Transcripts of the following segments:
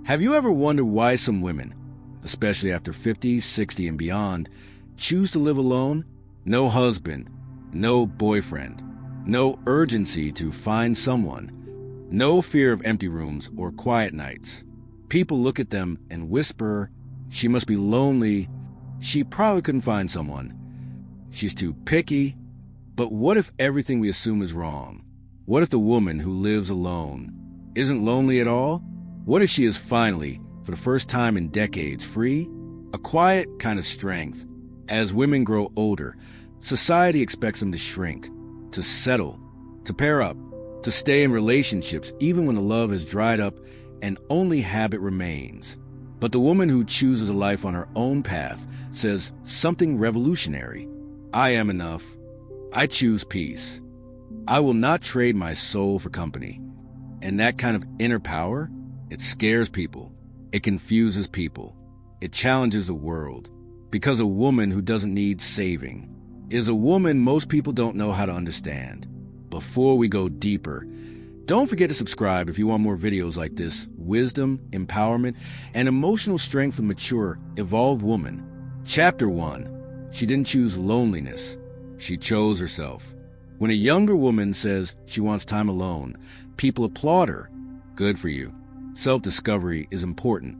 Have you ever wondered why some women, especially after 50, 60, and beyond, choose to live alone? No husband, no boyfriend, no urgency to find someone, no fear of empty rooms or quiet nights. People look at them and whisper, "She must be lonely. She probably couldn't find someone. She's too picky." But what if everything we assume is wrong? What if the woman who lives alone isn't lonely at all? What if she is finally, for the first time in decades, free? A quiet kind of strength. As women grow older, society expects them to shrink, to settle, to pair up, to stay in relationships even when the love has dried up and only habit remains. But the woman who chooses a life on her own path says something revolutionary. I am enough. I choose peace. I will not trade my soul for company. And that kind of inner power, it scares people. It confuses people. It challenges the world. Because a woman who doesn't need saving is a woman most people don't know how to understand. Before we go deeper, don't forget to subscribe if you want more videos like this. Wisdom, empowerment, and emotional strength of a mature, evolved woman. Chapter 1. She didn't choose loneliness. She chose herself. When a younger woman says she wants time alone, people applaud her. Good for you. Self-discovery is important.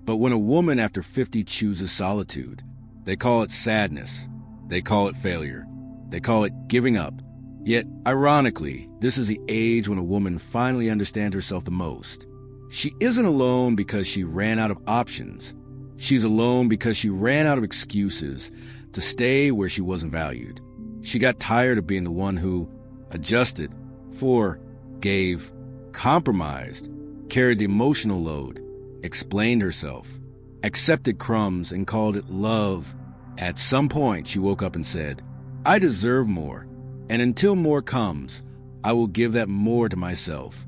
But when a woman after 50 chooses solitude, they call it sadness. They call it failure. They call it giving up. Yet, ironically, this is the age when a woman finally understands herself the most. She isn't alone because she ran out of options. She's alone because she ran out of excuses to stay where she wasn't valued. She got tired of being the one who adjusted, forgave, compromised, carried the emotional load, explained herself, accepted crumbs, and called it love. At some point, she woke up and said, "I deserve more, and until more comes, I will give that more to myself."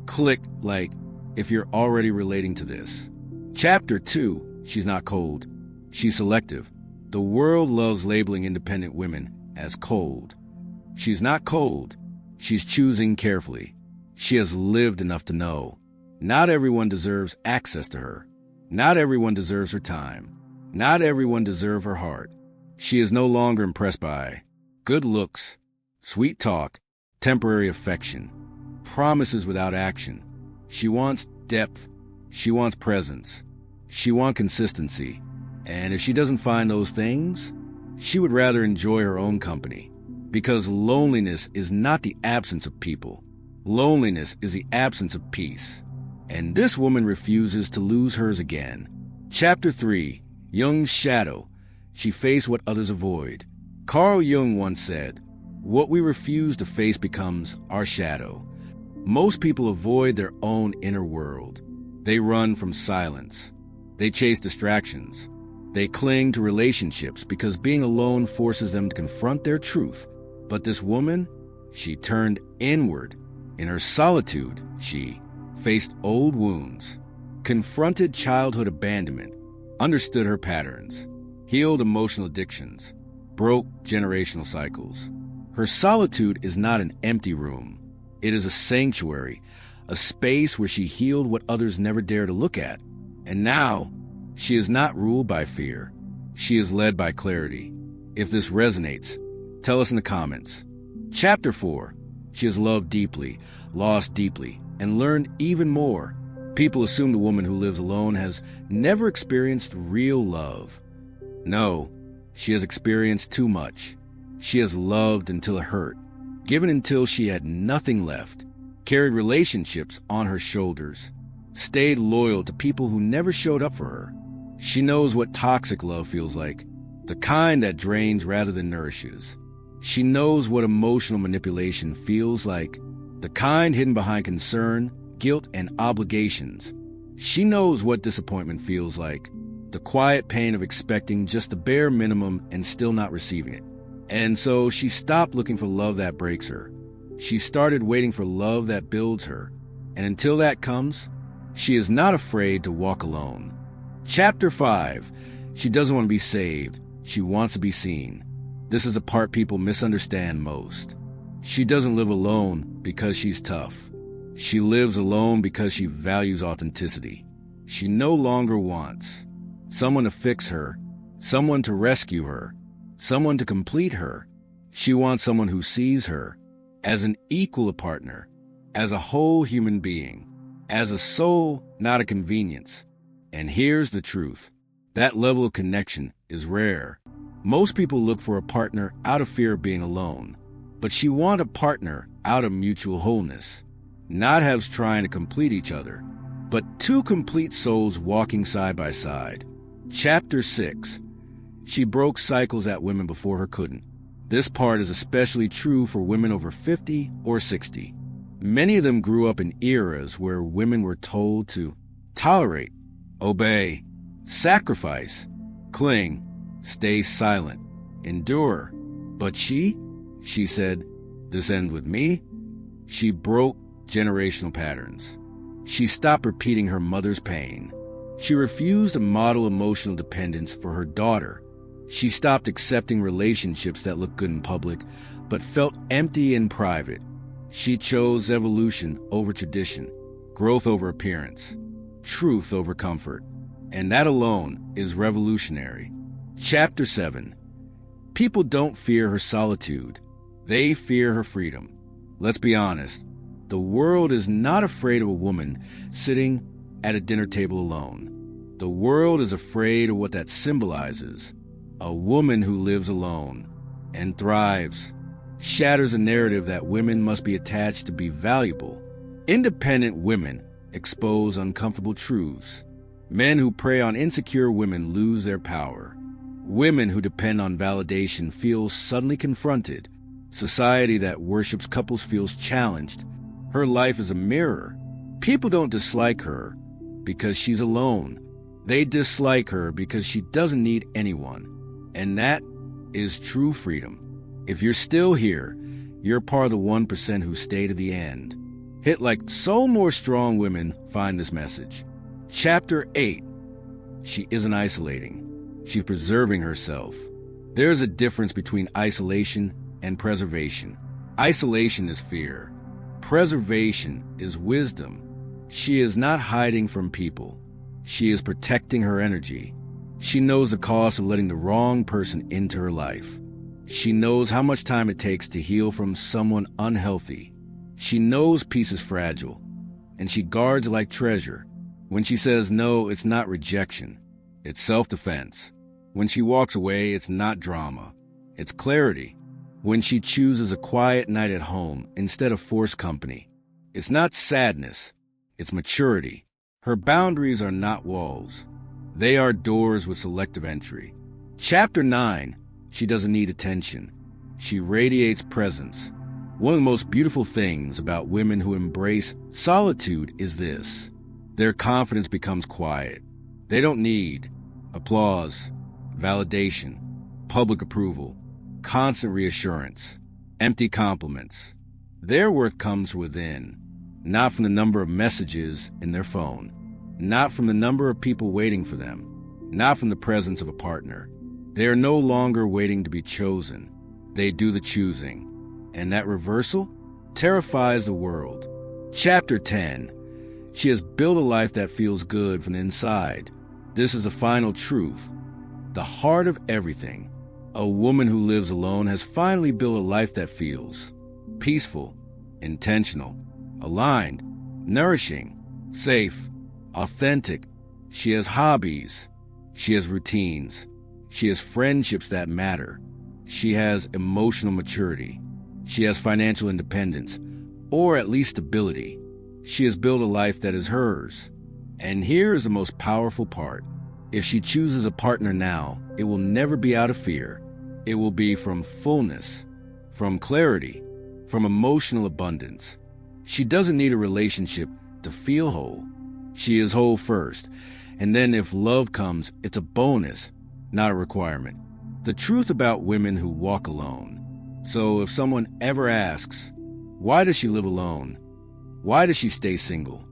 Click like if you're already relating to this. Chapter 2. She's not cold. She's selective. The world loves labeling independent women as cold. She's not cold. She's choosing carefully. She has lived enough to know. Not everyone deserves access to her. Not everyone deserves her time. Not everyone deserves her heart. She is no longer impressed by good looks, sweet talk, temporary affection, promises without action. She wants depth. She wants presence. She wants consistency. And if she doesn't find those things, she would rather enjoy her own company. Because loneliness is not the absence of people. Loneliness is the absence of peace. And this woman refuses to lose hers again. Chapter 3. Jung's shadow. She faced what others avoid. Carl Jung once said, "What we refuse to face becomes our shadow." Most people avoid their own inner world. They run from silence. They chase distractions. They cling to relationships because being alone forces them to confront their truth. But this woman, she turned inward. In her solitude, she faced old wounds, confronted childhood abandonment, understood her patterns, healed emotional addictions, broke generational cycles. Her solitude is not an empty room. It is a sanctuary, a space where she healed what others never dare to look at. And now, she is not ruled by fear. She is led by clarity. If this resonates, tell us in the comments. Chapter 4. She has loved deeply, lost deeply, and learned even more. People assume the woman who lives alone has never experienced real love. No, she has experienced too much. She has loved until it hurt, given until she had nothing left, carried relationships on her shoulders, stayed loyal to people who never showed up for her. She knows what toxic love feels like, the kind that drains rather than nourishes. She knows what emotional manipulation feels like, the kind hidden behind concern, guilt, and obligations. She knows what disappointment feels like, the quiet pain of expecting just the bare minimum and still not receiving it. And so she stopped looking for love that breaks her. She started waiting for love that builds her. And until that comes, she is not afraid to walk alone. Chapter 5. She doesn't want to be saved. She wants to be seen. This is the part people misunderstand most. She doesn't live alone because she's tough. She lives alone because she values authenticity. She no longer wants someone to fix her, someone to rescue her, someone to complete her. She wants someone who sees her as an equal partner, as a whole human being, as a soul, not a convenience. And here's the truth. That level of connection is rare. Most people look for a partner out of fear of being alone, but she wants a partner out of mutual wholeness. Not halves trying to complete each other, but two complete souls walking side by side. Chapter 6. She broke cycles at women before her couldn't. This part is especially true for women over 50 or 60. Many of them grew up in eras where women were told to tolerate, obey, sacrifice, cling, stay silent, endure. But she said, "This ends with me." She broke generational patterns. She stopped repeating her mother's pain. She refused to model emotional dependence for her daughter. She stopped accepting relationships that looked good in public, but felt empty in private. She chose evolution over tradition, growth over appearance, truth over comfort. And that alone is revolutionary. Chapter 7. People don't fear her solitude. They fear her freedom. Let's be honest. The world is not afraid of a woman sitting at a dinner table alone. The world is afraid of what that symbolizes. A woman who lives alone and thrives, shatters a narrative that women must be attached to be valuable. Independent women expose uncomfortable truths. Men who prey on insecure women lose their power. Women who depend on validation feel suddenly confronted. Society that worships couples feels challenged. Her life is a mirror. People don't dislike her because she's alone. They dislike her because she doesn't need anyone. And that is true freedom. If you're still here, you're part of the 1% who stay to the end. Hit like so more strong women find this message. Chapter 8. She isn't isolating. She's preserving herself. There's a difference between isolation and preservation. Isolation is fear. Preservation is wisdom. She is not hiding from people. She is protecting her energy. She knows the cost of letting the wrong person into her life. She knows how much time it takes to heal from someone unhealthy. She knows peace is fragile, and she guards it like treasure. When she says no, it's not rejection. It's self-defense. When she walks away, it's not drama. It's clarity. When she chooses a quiet night at home instead of forced company, it's not sadness. It's maturity. Her boundaries are not walls. They are doors with selective entry. Chapter 9. She doesn't need attention. She radiates presence. One of the most beautiful things about women who embrace solitude is this. Their confidence becomes quiet. They don't need applause, validation, public approval, constant reassurance, empty compliments. Their worth comes within, not from the number of messages in their phone, not from the number of people waiting for them, not from the presence of a partner. They are no longer waiting to be chosen. They do the choosing. And that reversal terrifies the world. Chapter 10. She has built a life that feels good from the inside. This is the final truth, the heart of everything. A woman who lives alone has finally built a life that feels peaceful, intentional, aligned, nourishing, safe, authentic. She has hobbies. She has routines. She has friendships that matter. She has emotional maturity. She has financial independence, or at least stability. She has built a life that is hers. And here is the most powerful part. If she chooses a partner now, it will never be out of fear. It will be from fullness, from clarity, from emotional abundance. She doesn't need a relationship to feel whole. She is whole first. And then if love comes, it's a bonus, not a requirement. The truth about women who walk alone. So if someone ever asks, why does she live alone? Why does she stay single?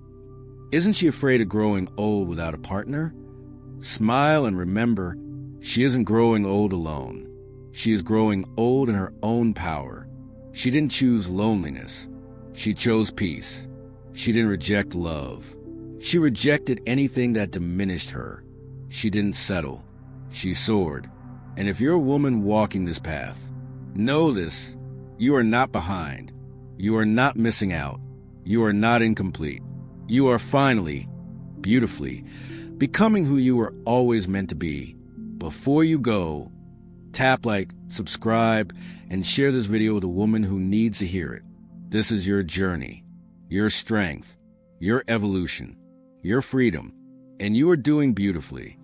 Isn't she afraid of growing old without a partner? Smile and remember, she isn't growing old alone. She is growing old in her own power. She didn't choose loneliness. She chose peace. She didn't reject love. She rejected anything that diminished her. She didn't settle. She soared. And if you're a woman walking this path, know this: you are not behind. You are not missing out. You are not incomplete. You are finally, beautifully, becoming who you were always meant to be. Before you go, tap like, subscribe, and share this video with a woman who needs to hear it. This is your journey, your strength, your evolution, your freedom, and you are doing beautifully.